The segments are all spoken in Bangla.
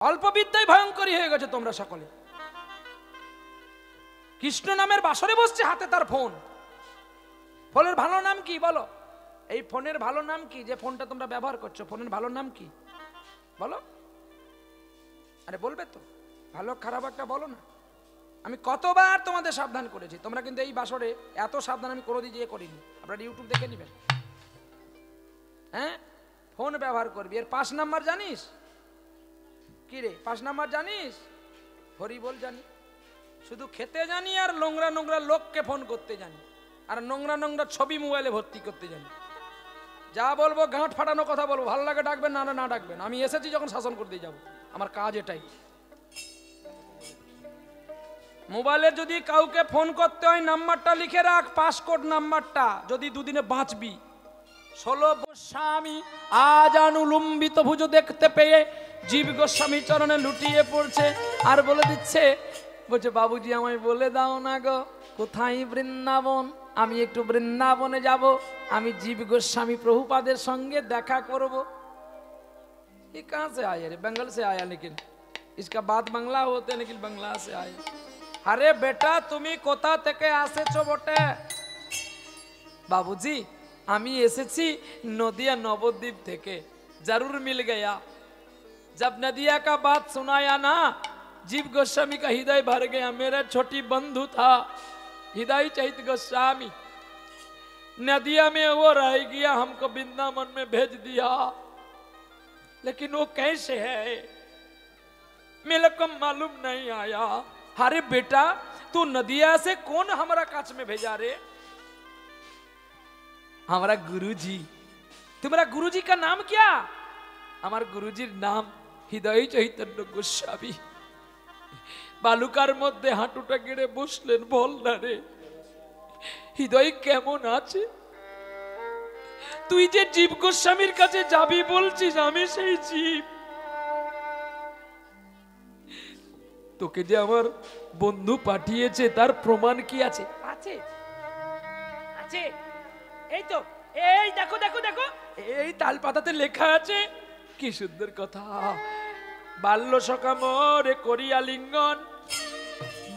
অল্প বিদ্যায় ভয়ঙ্করী হয়ে গেছে তোমরা সকলে। কৃষ্ণ নামের বাসরে বসছে, হাতে তার ফোন। ফোনের ভালো নাম কি বলো? এই ফোনের ভালো নাম কি? যে ফোনটা তোমরা ব্যবহার করছো, ফোনের ভালো নাম কি বলো? আরে বলবে তো, ভালো খারাপ একটা বলো না। আমি কতবার তোমাদের সাবধান করেছি, তোমরা কিন্তু এই বাসরে এত সাবধান আমি কোনোদিন দিয়ে করিনি। আপনারা ইউটিউব দেখে নিবেন। হ্যাঁ, ফোন ব্যবহার করবি। এর 5 নাম্বার জানিস কি রে? 5 নাম্বার জানিস? হরি বল জানি। শুধু খেতে জানি আর নোংরা নোংরা লোককে ফোন করতে জানি, আর নোংরা নোংরা ছবি মোবাইলে ভর্তি করতে জানি। যা বলবো গাঁট ফাটানো কথা বলবো, ভালো লাগে ডাকবেন, না না ডাকবেন। আমি এসেছি যখন শাসন করতে যাব, আমার কাজ এটাই। মোবাইলে যদি কাউকে ফোন করতে হয় নাম্বারটা লিখে রাখ, পাসকোড নাম্বারটা, যদি দুদিনে বাঁচবি। 16 গোস্বামী আজ অনুলম্বিত ভুজ দেখতে পেয়ে জীব গোস্বামী চরণে লুটিয়ে পড়ছে আর বলে দিচ্ছে, বলছে বাবুজি আমায় বলে দাও না গো কোথায় বৃন্দাবন, আমি একটু বৃন্দাবনে যাব, আমি জীব গোস্বামী प्रभुपाদের সঙ্গে দেখা করব। ये कहाँ से आया रे? बंगाल से आया, लेकिन इसका बात बांग्ला होते हैं, लेकिन बांग्ला से आया। अरे बेटा তুমি কোথা থেকে আসেছো বটে? बाबूजी আমি এসেছি নদিয়া নবদ্বীপ থেকে। जरूर मिल गया। जब नदिया का बात सुनाया ना, जीव गोस्वामी का हृदय भर गया। मेरा छोटी बंधु था हृदय चैत गोस्वामी, नदिया में वो रह गया, हमको वृंदावन में भेज दिया। लेकिन वो कैसे है मेरे को मालूम नहीं आया। अरे बेटा तू नदिया से कौन हमारा काछ में भेजा रे? हमारा गुरुजी। तुम्हारा गुरुजी का नाम क्या? हमारे गुरुजीर नाम हृदय चैतन्य गोस्वामी। बालुकार मध्य हाटुटा गेड़े बसलेन, बोल ना रे हृदय केमन आछे? তুই যে জীব গোস্বামীর কাছে যাবি বলছিস, আমি সেই জীব। তোকে যে আমার বন্ধু পাঠিয়েছে তার প্রমাণ কি আছে? আছে আছে, এই তো, এই দেখো দেখো দেখো, এই তাল পাতাতে লেখা আছে। কি সুন্দর কথা। বাল্য সখা মোরে করিয়া লিঙ্গন,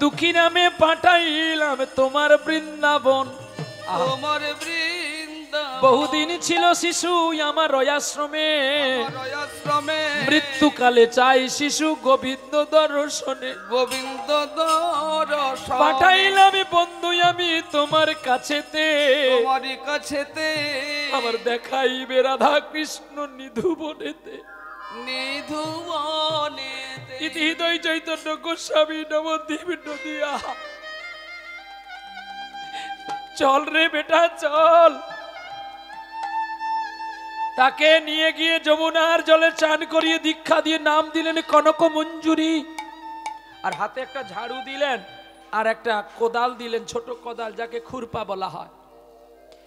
দুঃখী নামে পাঠাইলাম তোমার বৃন্দাবন। তোমার বৃন্দাবন বহুদিন ছিল শিশু আমার রয়াশ্রমে, মৃত্যুকালে চাই শিশু গোবিন্দ দর্শনে। গোবিন্দ দর্শনে পাঠাইলাম বন্ধু আমি তোমার কাছেতে, তোমার কাছেতে আমার দেখাইবে রাধা কৃষ্ণ নিধুবনেতে। নিধুবনেতে ইতি হৃদয় চৈতন্য গোস্বামী নবদ্বীপ নদিয়া। চল রে বেটা চল। তাকে নিয়ে গিয়ে যমুনার জলে চান করিয়ে দীক্ষা দিয়ে নাম দিলেন কনক মঞ্জুরি, আর হাতে একটা ঝাড়ু দিলেন আর একটা কোদাল দিলেন, ছোট কোদাল যাকে খুরপা বলা হয়।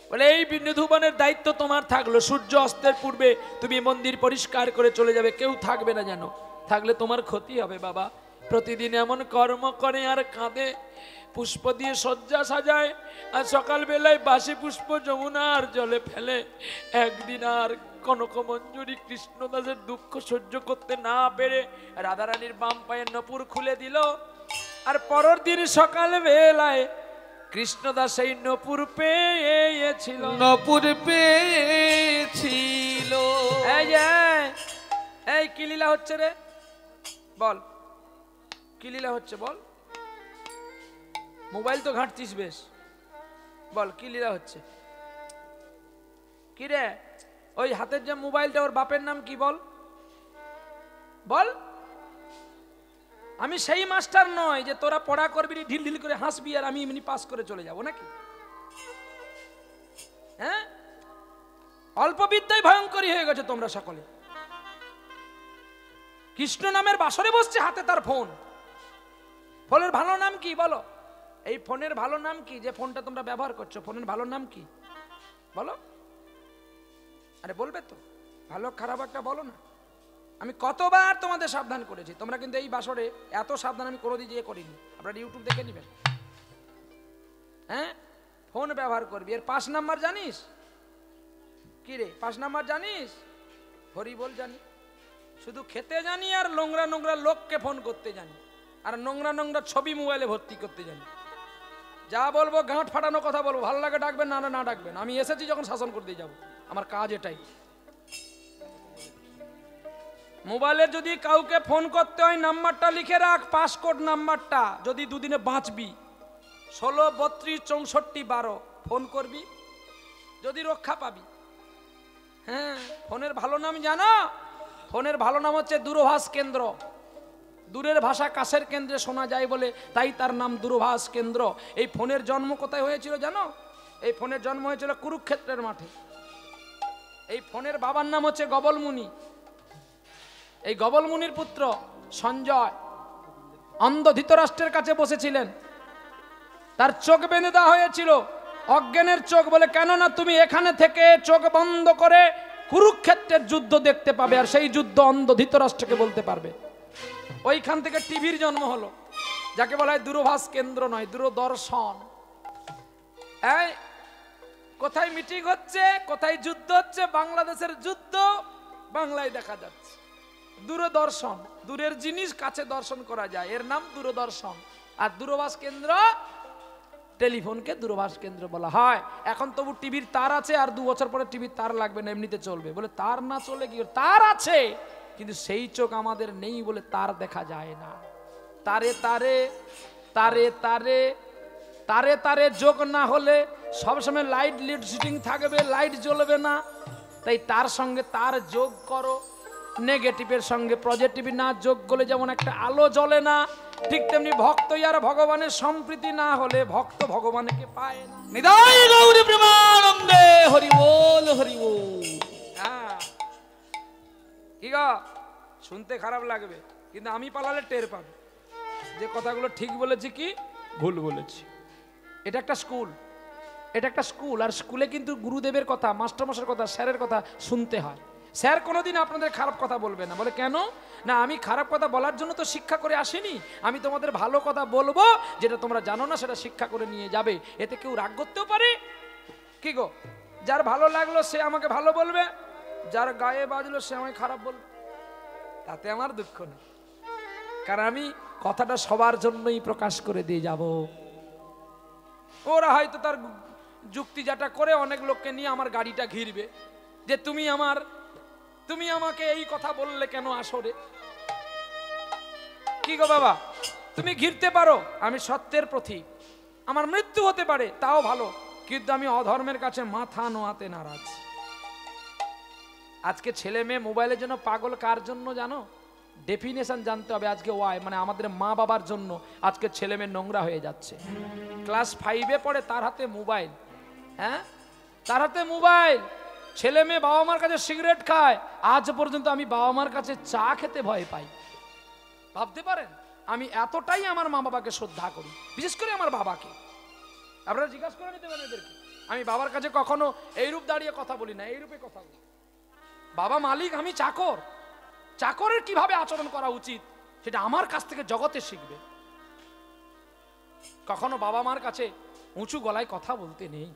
বলে এই নিধুবনের দায়িত্ব তোমার থাকলো, সূর্য অস্তের পূর্বে তুমি মন্দির পরিষ্কার করে চলে যাবে, কেউ থাকবে না যেন, থাকলে তোমার ক্ষতি হবে বাবা। প্রতিদিন এমন কর্ম করে আর কাঁদে, পুষ্প দিয়ে শয্যা সাজায় আর সকাল বেলায় বাসি পুষ্প যমুনার জলে ফেলে। একদিন আর কনক মঞ্জুরি কৃষ্ণদাসের দুঃখ সহ্য করতে না পেরে রাধারানীর বাম পায়ের নপুর খুলে দিল, আর পরের দিন সকাল বেলায় কৃষ্ণদাস সেই নপুর পেয়েছিল। নপুর পেয়েছিল। এই কি লীলা হচ্ছে রে? বল কি লীলা হচ্ছে বল। মোবাইল তো ঘাঁটছিস বেশ, বল কি লীলা হচ্ছে? কি রে ওই হাতের যে মোবাইলটা, ওর বাপের নাম কি বল? বল। আমি সেই মাস্টার নয় যে তোরা পড়া করবি ঢিল ঢিল করে হাসবি আর আমি এমনি পাস করে চলে যাব নাকি? হ্যাঁ, অল্প বিদ্যায় ভয়ঙ্করী হয়ে গেছে তোমরা সকলে। কৃষ্ণ নামের বাসরে বসছে, হাতে তার ফোন। ফোনের ভালো নাম কি বলো? এই ফোনের ভালো নাম কি? যে ফোনটা তোমরা ব্যবহার করছো, ফোনের ভালো নাম কি বলো? আরে বলবে তো, ভালো খারাপ একটা বলো না। আমি কতবার তোমাদের সাবধান করেছি, তোমরা কিন্তু এই বাসরে এত সাবধান আমি কোনোদিন দিয়ে করিনি। আপনারা ইউটিউব দেখে নিবেন। হ্যাঁ, ফোন ব্যবহার করবি। এর 5 নাম্বার জানিস কি রে? 5 নাম্বার জানিস? হরি বল জানি। শুধু খেতে জানি আর নোংরা নোংরা লোককে ফোন করতে জানি, আর নোংরা নোংরা ছবি মোবাইলে ভর্তি করতে জানি। যা বলবো গাঁট ফাটানো কথা বলবো, ভালো লাগে ডাকবেন, না না ডাকবেন। আমি এসেছি যখন শাসন করতে যাব, আমার কাজ এটাই। মোবাইলে যদি কাউকে ফোন করতে হয় নাম্বারটা লিখে রাখ, পাসকোড নাম্বারটা, যদি দুদিনে বাঁচবি 16 32 64 12 ফোন করবি, যদি রক্ষা পাবি। হ্যাঁ, ফোনের ভালো নাম জানো? ফোনের ভালো নাম হচ্ছে দূরভাষ কেন্দ্র। দূরের ভাষা কাছের কেন্দ্রে শোনা যায় বলে তাই তার নাম দূরভাষ কেন্দ্র। এই ফোনের জন্ম কোথায় হয়েছিল জানো? এই ফোনের জন্ম হয়েছিল কুরুক্ষেত্রের মাঠে। এই ফোনের বাবার নাম হচ্ছে গবলমুনি। এই গবলমুনির পুত্র সঞ্জয় অন্ধ ধৃতরাষ্ট্রের কাছে বসেছিলেন, তার চোখ বেঁধে দেওয়া হয়েছিল, অজ্ঞানের চোখ, বলে কেননা তুমি এখানে থেকে চোখ বন্ধ করে কুরুক্ষেত্রের যুদ্ধ দেখতে পাবে, আর সেই যুদ্ধ অন্ধ ধৃতরাষ্ট্রকে বলতে পারবে। ওইখান থেকে টিভির জন্ম হলো, যাকে বলা হয় দূরভাষ কেন্দ্র নয়, দূরদর্শন। এই কোথায় মিটিং হচ্ছে, কোথায় যুদ্ধ হচ্ছে, বাংলাদেশের যুদ্ধ বাংলায় দেখা যাচ্ছে। দূরদর্শন, দূরের জিনিস কাছে দর্শন করা যায়, এর নাম দূরদর্শন। আর দূরভাষ কেন্দ্র, টেলিফোনকে দূরভাষ কেন্দ্র বলা হয়। এখন তবু টিভির তার আছে, আর 2 বছর পরে টিভির তার লাগবে না, এমনিতে চলবে। বলে তার না চলে কি, তার আছে কিন্তু সেই চোখ আমাদের নেই বলে তার দেখা যায় না। তারে তারে তারে তারে তারে তারে যোগ না হলে সবসময় লাইট লিড শুটিং থাকবে, লাইট জ্বলবে না। তাই তার সঙ্গে তার যোগ করো, নেগেটিভের সঙ্গে পজিটিভ না যোগ করলে যেমন একটা আলো জ্বলে না, ঠিক তেমনি ভক্ত আর ভগবানের সম্প্রীতি না হলে ভক্ত ভগবানকে পায় না। নিতাই গৌর প্রেমানন্দে হরি বল হরি বল। হ্যাঁ, কি গো, শুনতে খারাপ লাগবে কিন্তু আমি পালালে টের পাবে যে কথাগুলো ঠিক বলেছি কি ভুল বলেছি। এটা একটা স্কুল, এটা একটা স্কুল, আর স্কুলে কিন্তু গুরুদেবের কথা, মাস্টারমশাইয়ের কথা, স্যারের কথা শুনতে হয়। স্যার কোনোদিন আপনাদের খারাপ কথা বলবে না। বলে কেন না, আমি খারাপ কথা বলার জন্য তো শিক্ষা করে আসিনি, আমি তোমাদের ভালো কথা বলবো, যেটা তোমরা জানো না সেটা শিক্ষা করে নিয়ে যাবে। এতে কেউ রাগ করতেও পারে। কি গো, যার ভালো লাগলো সে আমাকে ভালো বলবে, যার গায়ে বাজলো সে আমাকে খারাপ বলবে, তাতে আমার দুঃখ নেই, কারণ আমি কথাটা সবার জন্যই প্রকাশ করে দিয়ে যাব। ওরা হয়তো তার যুক্তি যাটা করে অনেক লোককে নিয়ে আমার গাড়িটা ঘিরবে, যে তুমি আমাকে এই কথা বললে কেন আসরে। কি গো বাবা, তুমি ঘিরতে পারো, আমি সত্যের প্রতীক, আমার মৃত্যু হতে পারে তাও ভালো, কিন্তু আমি অধর্মের কাছে মাথা নোয়াতে নারাজ। আজকে ছেলে মেয়ে মোবাইলের জন্য পাগল কার জন্য জানো? ডেফিনেশন জানতে হবে। আজকে ওয়াই মানে আমাদের মা বাবার জন্য আজকে ছেলে মেয়ে নোংরা হয়ে যাচ্ছে। ক্লাস 5-এ পড়ে, তার হাতে মোবাইল। হ্যাঁ, তার হাতে মোবাইল। ছেলে মেয়ে বাবা মার কাছে সিগারেট খায়। আজ পর্যন্ত আমি বাবা মার কাছে চা খেতে ভয় পাই। ভাবতে পারেন, আমি এতটাই আমার মা বাবাকে শ্রদ্ধা করি, বিশেষ করে আমার বাবাকে। আপনারা জিজ্ঞাসা করে নিতে পারেন এদেরকে, আমি বাবার কাছে কখনো এইরূপ দাঁড়িয়ে কথা বলি না, এইরূপে কথা বলি। বাবা মালিক, আমি চাকর। চাকরের কিভাবে আচরণ করা উচিত সেটা আমার কাছ থেকে জগতে শিখবে। কখনো বাবা মার কাছে উঁচু গলায় কথা বলতে নেই,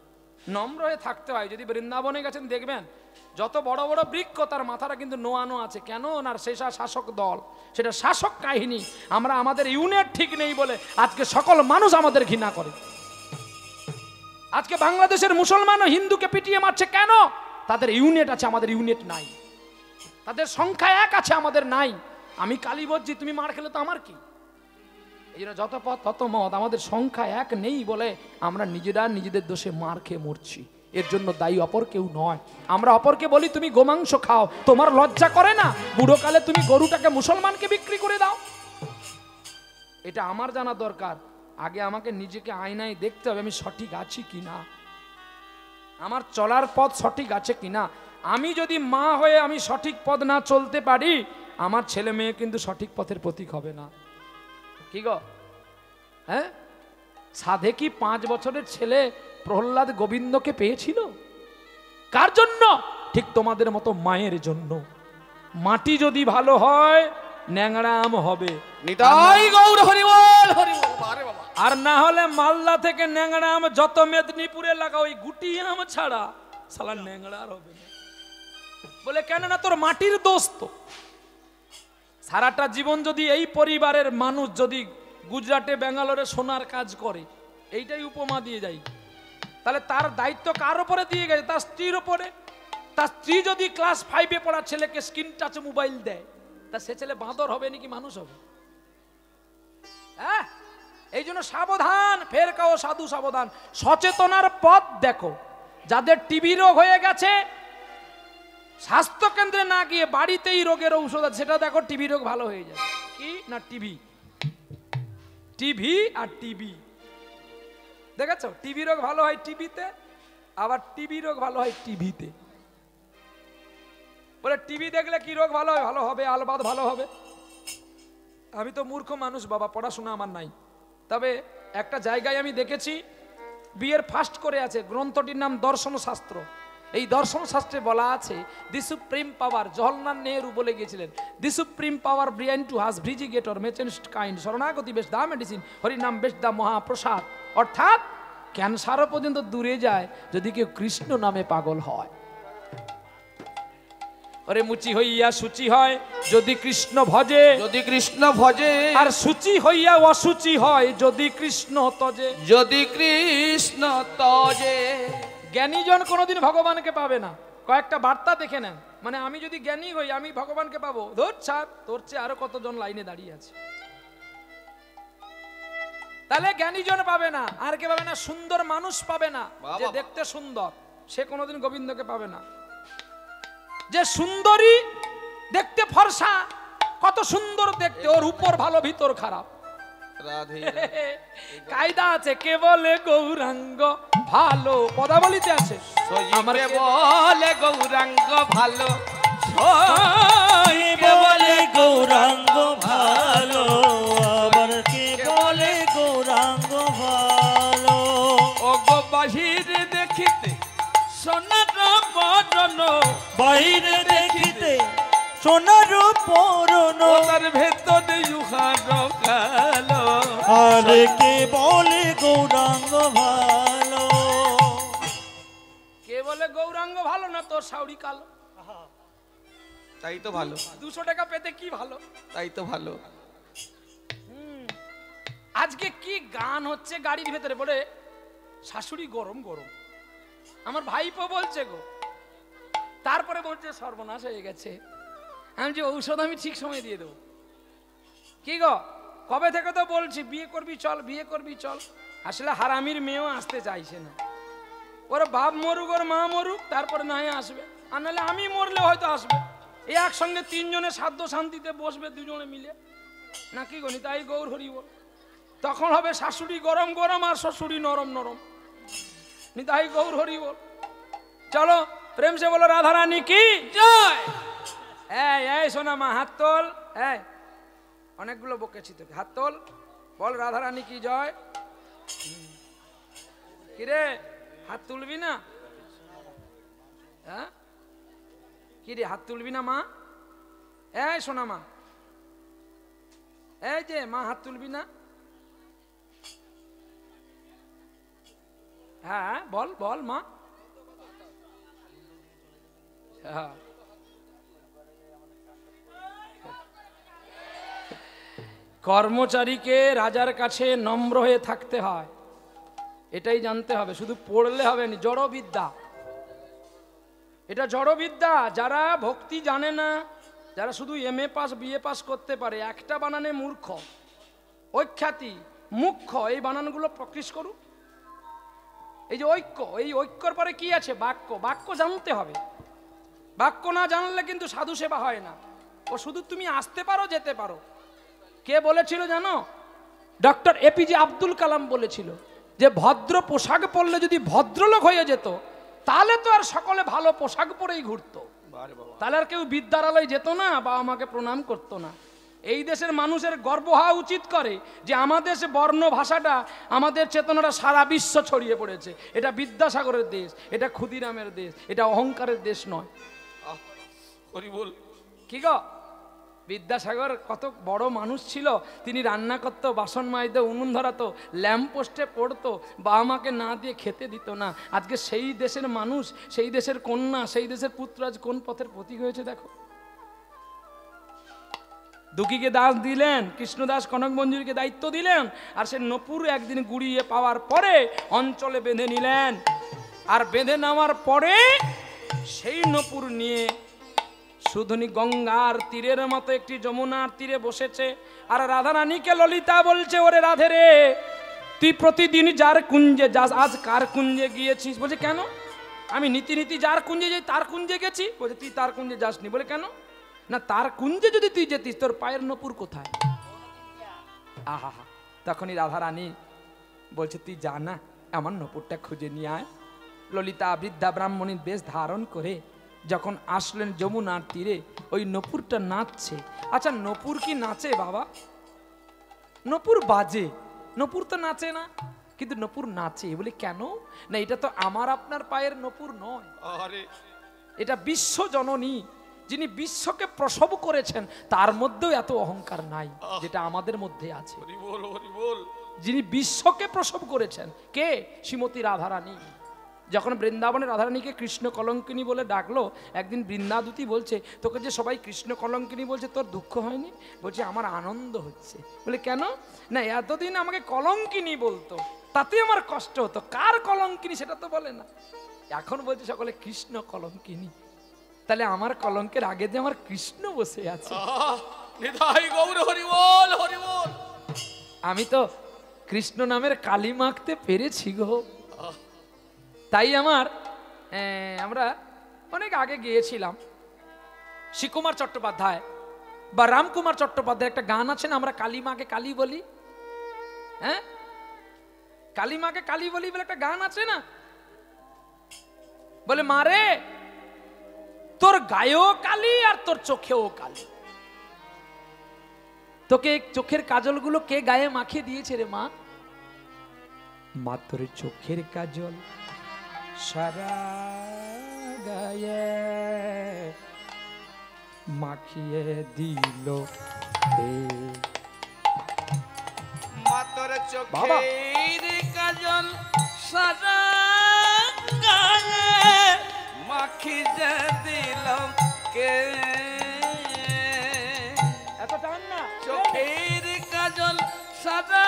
নম্র হয়ে থাকতে হয়। যদি বৃন্দাবনে গেছেন দেখবেন যত বড় বড় বৃক্ষ তার মাথাটা কিন্তু নোয়ানো আছে। কেন না, সেটা শাসক দল, সেটা শাসক কাহিনী। আমরা আমাদের ইউনিট ঠিক নেই বলে আজকে সকল মানুষ আমাদের ঘৃণা করে। আজকে বাংলাদেশের মুসলমান ও হিন্দুকে পিটিয়ে মারছে কেন? তাদের ইউনিট আছে, আমাদের ইউনিট নাই। তাদের সংখ্যা এক আছে, আমাদের নাই। আমি কালী বলছি, তুমি মার খেলে তো আমার কি? এই জন্য যত পথ তত মত, আমাদের সংখ্যা এক নেই বলে আমরা নিজেরা নিজেদের দোষে মার খেয়ে মরছি। এর জন্য দায়ী অপর কেউ নয়। আমরা অপরকে বলি তুমি গোমাংস খাও, তোমার লজ্জা করে না? বুড়ো কালে তুমি গরুটাকে মুসলমানকে বিক্রি করে দাও। এটা আমার জানা দরকার। আগে আমাকে নিজেকে আয়নায় দেখতে হবে, আমি সঠিক আছি কিনা, আমার চলার পথ সঠিক আছে কিনা। আমি যদি মা হয়ে আমি সঠিক পথ না চলতে পারি, আমার ছেলে মেয়ে কিন্তু সঠিক পথের প্রতীক হবে না। কি গো, হ্যাঁ, সাধে কি 5 বছরের ছেলে প্রহ্লাদ গোবিন্দকে পেয়েছিল? কার জন্য? ঠিক তোমাদের মতো মায়ের জন্য। মাটি যদি ভালো হয় ন্যাংরা আম হবে, নিতাই গৌর হরি বল হরি বল। আরে বাবা, আর না হলে মালদা থেকে ন্যাংরা আম যত মেদিনীপুরে লাগা, ওই গুটি আম ছাড়া সালা ন্যাংরা আর হবে না। বলে কেন না, তোর মাটির দোষ তো। সারাটা জীবন যদি এই পরিবারের মানুষ যদি গুজরাটে ব্যাঙ্গালোরে সোনার কাজ করে, এইটাই উপমা দিয়ে যাই, তাহলে তার দায়িত্ব কার উপরে দিয়ে গেছে? তার স্ত্রীর উপরে। তার স্ত্রী যদি ক্লাস 5-এ পড়া ছেলেকে স্ক্রিন টাচ মোবাইল দেয়, তা সে ছেলে বাঁদর হবে নাকি মানুষ হবে? হ্যাঁ, এই জন্য সাবধান, ফের কাও সাধু সাবধান। সচেতনার পথ দেখো। যাদের টিবি রোগ হয়ে গেছে, স্বাস্থ্য কেন্দ্রে না গিয়ে বাড়িতেই রোগের ঔষধ আছে, সেটা দেখো, টিবি রোগ ভালো হয়ে যাবে। কি না? টিভি আর টিবি। দেখেছো, টিবি রোগ ভালো হয় টিভিতে, আবার টিবি রোগ ভালো হয় টিভিতে। বলে টিভি দেখলে কি রোগ ভালো হয়? ভালো হবে, আলবাদ ভালো হবে। আমি তো মূর্খ মানুষ বাবা, পড়াশোনা আমার নাই। তবে একটা জায়গায় আমি দেখেছি, বিয়ের ফার্স্ট করে আছে, গ্রন্থটির নাম দর্শন শাস্ত্র। এই দর্শন শাস্ত্রে বলা আছে, the supreme power, Jawaharlal Nehru বলে গিয়েছিলেন, দি সুপ্রিম পাওয়ার ব্রিয়ান টু হাস ভিজিগেটর মেচেন্সড কাইন্ড শরণাগতি বেশ দা মেডিসিন, হরিনাম বেশ দা মহাপ্রসাদ। অর্থাৎ ক্যান্সারও পর্যন্ত দূরে যায় যদি কেউ কৃষ্ণ নামে পাগল হয়। ওরে মুচি হইয়া সূচি হয় যদি কৃষ্ণ ভজে, যদি কৃষ্ণ ভজে, আর সূচি হইয়া অসুচি হয় যদি কৃষ্ণ তজে। যদি কৃষ্ণ তজে। জ্ঞানীজন কোনোদিন ভগবানকে পাবে না। কয়েকটা বার্তা দেখে নেন, মানে আমি যদি জ্ঞানী হই আমি ভগবানকে পাবো, ধর ছাড়, তোর চেয়ে আরো কতজন লাইনে দাঁড়িয়ে আছে। তাহলে জ্ঞানীজন পাবে না। আর কে পাবে না? সুন্দর মানুষ পাবে না, যে দেখতে সুন্দর, সে কোনোদিন গোবিন্দকে পাবে না। যে সুন্দরী, দেখতে ফর্সা, কত সুন্দর দেখতে, ওর উপর ভালো ভিতর খারাপ। কায়দা আছে, কে বলে গৌরাঙ্গ ভালো, পদাবলিতে আছে, আমার বলে গৌরাঙ্গ ভালো, বলে গৌরাঙ্গ ভালো, আবার কে বলে গৌরাঙ্গ ভালো। ও গো বাহিরে দেখিতে সোনার বদন, বাইরে দেখিতে সোনার পরন, তার ভেতরে ইউহার কালো। আর কে বলে গৌরাঙ্গ ভালো। কে বলে গৌরাঙ্গ ভালো না তোর শাউরি কালো? তাই তো ভালো, 200 টাকা পেতে কি ভালো? তাই তো ভালো। আজকে কি গান হচ্ছে গাড়ির ভেতরে, বলে শাশুড়ি গরম গরম, আমার ভাইপো বলছে গো, তারপরে বলছে সর্বনাশ হয়ে গেছে। আমি যে ঔষধ আমি ঠিক সময় দিয়ে দেবো। কি গো, কবে থেকে তো বলছি বিয়ে করবি চল, বিয়ে করবি চল। আসলে হারামির মেয়েও আসতে চাইছে না। ওর বাপ মরুক, ওর মা মরুক, তারপরে না আসবে, আর নাহলে আমি মরলে হয়তো আসবে। এই একসঙ্গে 3 জনে সাধ্য শান্তিতে বসবে, 2 জনে মিলে, নাকি গনি? তাই গৌর হরি বল। তখন হবে শাশুড়ি গরম গরম আর শ্বশুরি নরম নরম। নিতাই গৌর হরি বল। চলো প্রেম সে বলো রাধা রানী কি জয়। এই সোনা মা, হাত তোল। অনেকগুলো বকেছি তোকে, হাত তোল, বল রাধা রানী কি জয়। কিরে হাত তুলবি না? হ্যাঁ, কিরে হাত তুলবি না মা? এই সোনা মা, এই যে মা, হাত তুলবি না? হ্যাঁ বল বল মা। হ্যাঁ, কর্মচারীকে রাজার কাছে নম্র হয়ে থাকতে হয়, এটাই জানতে হবে। শুধু পড়লে হবে না, জড়বিদ্যা, এটা জড়বিদ্যা। যারা ভক্তি জানে না, যারা শুধু MA পাস BA পাস করতে পারে, একটা বানানে মূর্খ, ঐখ্যাতি, মুখ্য, এই বানানগুলো প্রকৃষ্ট করুক। এই যে ঐক্য, এই ঐক্যর পরে কি আছে? বাক্য। বাক্য জানতে হবে। বাক্য না জানলে কিন্তু সাধু সেবা হয় না। ও শুধু তুমি আসতে পারো, যেতে পারো। কে বলেছিল জানো? ডক্টর APJ আব্দুল কালাম বলেছিল যে ভদ্র পোশাক পরলে যদি ভদ্রলোক হয়ে যেত, তাহলে তো আর সকলে ভালো পোশাক পরেই ঘুরতো, তাহলে আর কেউ বিদ্যালয়ে যেত না বা আমাকে প্রণাম করতো না। এই দেশের মানুষের গর্ব হওয়া উচিত করে যে আমাদের বর্ণ ভাষাটা, আমাদের চেতনাটা সারা বিশ্ব ছড়িয়ে পড়েছে। এটা বিদ্যাসাগরের দেশ, এটা ক্ষুদিরামের দেশ, এটা অহংকারের দেশ নয়। হরি বল। কি গো, বিদ্যাসাগর কত বড় মানুষ ছিল। তিনি রান্না করতো, বাসন মাজতো, উনুন ধরাতো, ল্যাম্প পোস্টে পড়তো, বাবা মাকে না দিয়ে খেতে দিত না। আজকে সেই দেশের মানুষ, সেই দেশের কন্যা, সেই দেশের পুত্র আজ কোন পথের প্রতীক হয়েছে দেখো। দুঃখীকে দাস দিলেন, কৃষ্ণদাস কনক মঞ্জুরিকে দায়িত্ব দিলেন, আর সে নপুর একদিন গুড়িয়ে পাওয়ার পরে অঞ্চলে বেঁধে নিলেন। আর বেঁধে নেওয়ার পরে সেই নপুর নিয়ে সুধনী গঙ্গার তীরের মতো একটি যমুনার তীরে বসেছে। আর রাধারানীকে ললিতা বলছে, ওরে রাধে রে, তুই প্রতিদিন যার কুঞ্জে যাস, আজ কার কুঞ্জে গিয়েছিস? বলছে কেন? আমি নীতি নীতি যার কুঞ্জে যাই তার কুঞ্জে গেছি। বলছে তুই তার কুঞ্জে যাসনি। বলে কেন? না, তার কুঞ্জে যদি তুই যেতিস তোর পায়ের নপুর কোথায়? আহা হা। তখনই রাধারানী বলছে, তুই যা না, আমার নপুরটা খুঁজে নিয়ে আয়। ললিতা বৃদ্ধা ব্রাহ্মণীর বেশ ধারণ করে যখন আসলেন যমুনার তীরে, ওই নপুরটা নাচছে। আচ্ছা, নপুর কি নাচে বাবা? নপুর বাজে, নপুর তো নাচে না, কিন্তু নপুর নাচে। বলে কেন? না, এটা তো আমার আপনার পায়ের নপুর নয়, এটা বিশ্ব জননী, যিনি বিশ্বকে প্রসব করেছেন, তার মধ্যেও এত অহংকার নাই যেটা আমাদের মধ্যে আছে। যিনি বিশ্বকে প্রসব করেছেন কে? শ্রীমতী রাধারানী। যখন বৃন্দাবনে রাধারানীকে কৃষ্ণ কলঙ্কিনী বলে ডাকলো, একদিন বৃন্দাদূতি বলছে, তোকে যে সবাই কৃষ্ণ কলঙ্কিনী বলছে, তোর দুঃখ হয়নি? বলছে আমার আনন্দ হচ্ছে। বলে কেন? না, এতদিন আমাকে কলঙ্কিনী বলতো, তাতে আমার কষ্ট হতো। কার কলঙ্কিনী সেটা তো বলে না, এখন বলছে সকলে কৃষ্ণ কলঙ্কিনী। তাহলে আমার কলঙ্কের আগে যে আমার কৃষ্ণ বসে আছে। আমি তো কৃষ্ণ নামের কালি মাখতে পেরেছি গো। তাই আমরা অনেক আগে গিয়েছিলাম, শ্রীকুমার চট্টোপাধ্যায় বা রামকুমার চট্টোপাধ্যায় একটা গান আছে না, আমরা কালী মাকে কালী বলি। হ্যাঁ, কালী মাকে কালী বলি বলে একটা গান আছে না। বলে মারে, তোর গায়েও কালি আর তোর চোখেও কালি। তোকে চোখের কাজলগুলো কে গায়ে মাখিয়ে দিয়েছে রে মা? মা তোর চোখের কাজল সারা গায়ে মাখিয়ে দিল মা তোর চোখের কাজল সারা গায়ে মাখিয়ে দিল কে? এত টান না। চোখের কাজল সারা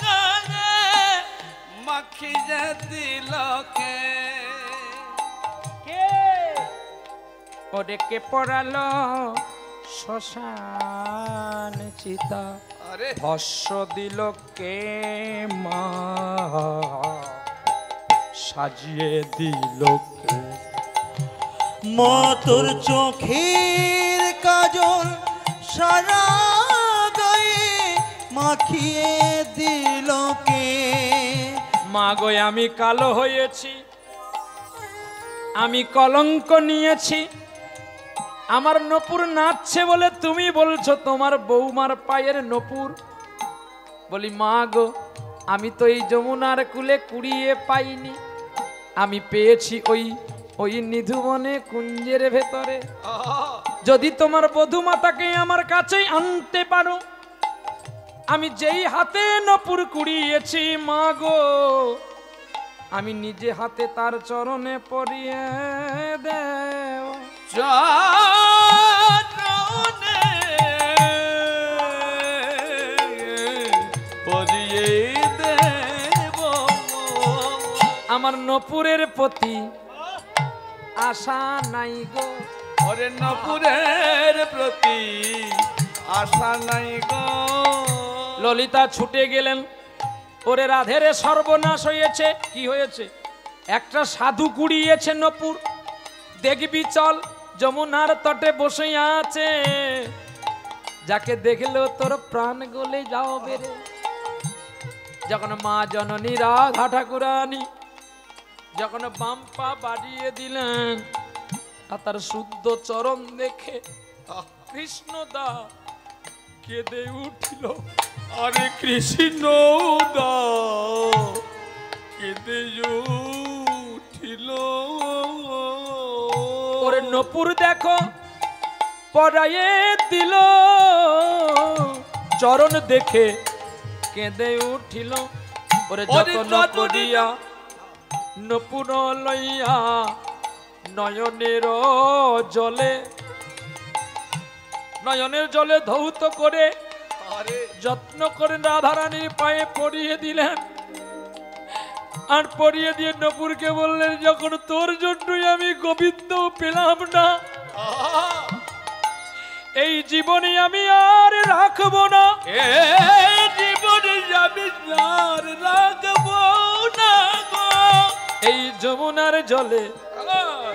গায়ে মাখিয়ে দিল কে? ওরে কে পড়ালো শ্মশান চিতা, ভস্য দিল কে মা, সাজিয়ে দিল কে? মা তোর চোখের কাজল সারা গায়ে মাখিয়ে দিল কে? মা গো, আমি কালো হয়েছি, আমি কলঙ্ক নিয়েছি, আমার নপুর নাচছে বলে তুমি বলছো তোমার বৌমার পায়ের নপুর। বলি মা গো, আমি তো এই যমুনার কুলে কুড়িয়ে পাইনি, আমি পেয়েছি ওই নিধুবনে কুঞ্জের ভেতরে। যদি তোমার বধূ মাতাকে আমার কাছেই আনতে পারো, আমি যেই হাতে নপুর কুড়িয়েছি মা গো, আমি নিজে হাতে তার চরণে পরিয়ে দেও। চরণে পরিয়ে দেব আমার নপুরের প্রতি আশা নাই গো। ওরে নপুরের প্রতি আশা নাই গো। ললিতা ছুটে গেলেন, ওরে রাধেরে সর্বনাশ হয়েছে। কি হয়েছে? একটা সাধু কুড়িয়েছে নপুর, দেখবি চল যমুনার তটে বসে আছে, যাকে দেখলো তোর প্রাণ গলে যাও বেরে। যখন মা জননী রাধা ঠাকুরানী যখন বাম পা বাড়িয়ে দিলেন, আর তার শুদ্ধ চরণ দেখে কৃষ্ণদা কেঁদে উঠিল। আরে কৃষ্ণ দা কেঁদে উঠিল। ওরে নপুর দেখো পরায়ে দিল, চরণ দেখে কেঁদে উঠিল। ওরে যতন করিয়া নপুর লইয়া নয়নের জলে, নয়নের জলে ধৌত করে আরে যত্ন করে রাধারানীর পায়ে পরিয়ে দিলেন। আর পরিয়ে দিয়ে নপুরকে বললেন, যখন তোর জন্যই আমি গোবিন্দ পেলাম না, এই জীবনে আমি আর রাখবো না, এই জীবনে আমি আর রাখবো না গো। এই যমুনার জলে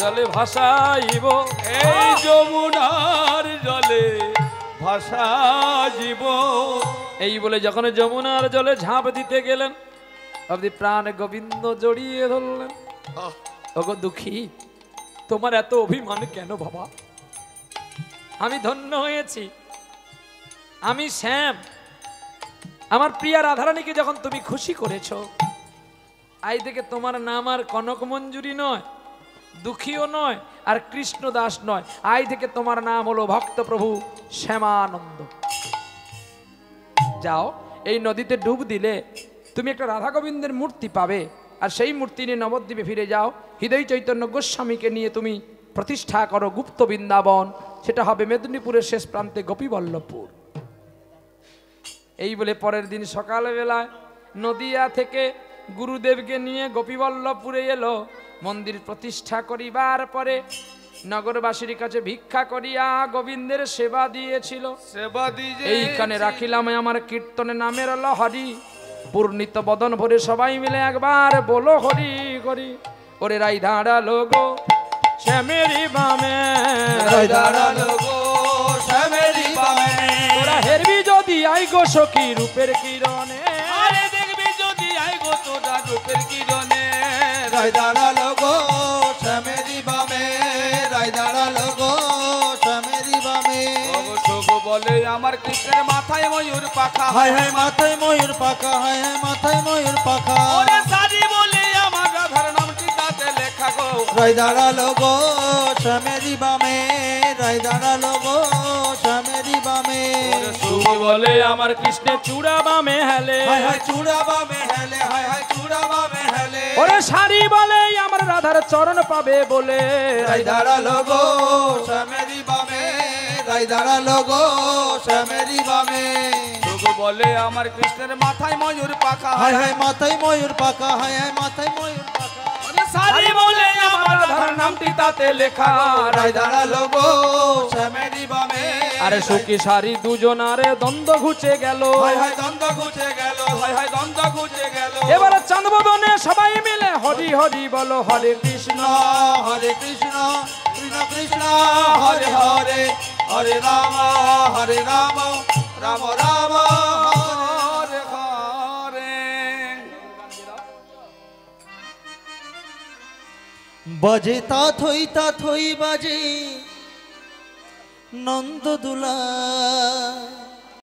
জলে ভাসাইব, এই যমুনার জলে ভাষা জীব। এই বলে যখন যমুনার জলে ঝাঁপ দিতে গেলেন, আপনি প্রাণ গোবিন্দ জড়িয়ে ধরলেন। ওগো দুঃখী, তোমার এত অভিমান কেন বাবা? আমি ধন্য হয়েছি, আমি শ্যাম। আমার প্রিয়া রাধারানীকে যখন তুমি খুশি করেছো, আই থেকে তোমার নাম আর কনক মঞ্জুরি নয়, দুঃখীও নয়, আর কৃষ্ণ দাস নয়, আই থেকে তোমার নাম হলো ভক্ত প্রভু শ্যামানন্দ। যাও, এই নদীতে ডুব দিলে তুমি একটা রাধা গোবিন্দের মূর্তি পাবে, আর সেই মূর্তি নিয়ে নবদ্বীপে ফিরে যাও। হৃদয় চৈতন্য গোস্বামীকে নিয়ে তুমি প্রতিষ্ঠা করো গুপ্ত বৃন্দাবন, সেটা হবে মেদিনীপুরের শেষ প্রান্তে গোপীবল্লভপুর। এই বলে পরের দিন সকালবেলায় নদিয়া থেকে গুরুদেবকে নিয়ে গোপীবল্লভপুরে এলো। মন্দির প্রতিষ্ঠা করিবার পরে নগরবাসীর কাছে ভিক্ষা করিয়া গোবিন্দের সেবা দিয়েছিল। সেবা দিজে এইখানে রাখিলাম আমার কীর্তনে নামের লহরি, পূর্ণিত বদন ভরে সবাই মিলে একবার বলো হরি হরি। ওরে রাই দাঁড়ালো গো শ্যামেরি বামে, রাই দাঁড়ালো গো শ্যামেরি বামে, ওরা হেরবি যদি আই গো সখী রূপের কিরণে, আরে দেখবি যদি আই গো তোরা রূপের কিরণে। রাই দাঁড়ালো গো শ্যামেরি বামে, রাই দাঁড়ালো গো শ্যামেরি বামে। অবশ্য বলে আমার কৃষ্ণের মাথায় ময়ূর পাখা, হায় হায় মাথায় ময়ূর পাখা, হায় হায় মাথায় ময়ূর পাখা। ওরে সারি বলে আমার রাধার নামটি তাতে লেখা গো। রাই দাঁড়ালো গো শ্যামেরি বামে, রাই দাঁড়ালো গো শ্যামেরি বামে। ওরে শুভ বলে আমার কৃষ্ণের চূড়া বামে হেলে, হায় হায় চূড়া বামে হেলে, হায় হায় চূড়া বামে হেলে। ওরে শাড়ি বলে আমার রাধার চরণ পাবে বলে, রাই দাঁড়ালো গো শ্যামেরি বামে, রাই দাঁড়ালো গো শ্যামেরি বামে। শুভ বলে আমার কৃষ্ণের মাথায় ময়ূর পাখা, হায় হায় মাথায় ময়ূর পাখা, হায় হায় মাথায় ময়ূর পাখা। ওরে সারি বলে আমার রাধার নামটি তাতে লেখা। রাই দাঁড়ালো গো শ্যামেরি বামে। আরে সুখী শাড়ি দুজনারে দ্বন্দ্ব ঘুচে গেল, হায় হায় দ্বন্দ্ব ঘুচে গেল, হায় হায় দ্বন্দ্ব ঘুচে গেল। এবারে চাঁদবদনে সবাই মিলে হরি হরি বলো হরে কৃষ্ণ, হরে কৃষ্ণ কৃষ্ণ কৃষ্ণ হরে হরে, হরে রাম হরে রাম, রাম রাম হরে হরে। বাজে তা থই বাজে নন্দ দুলা।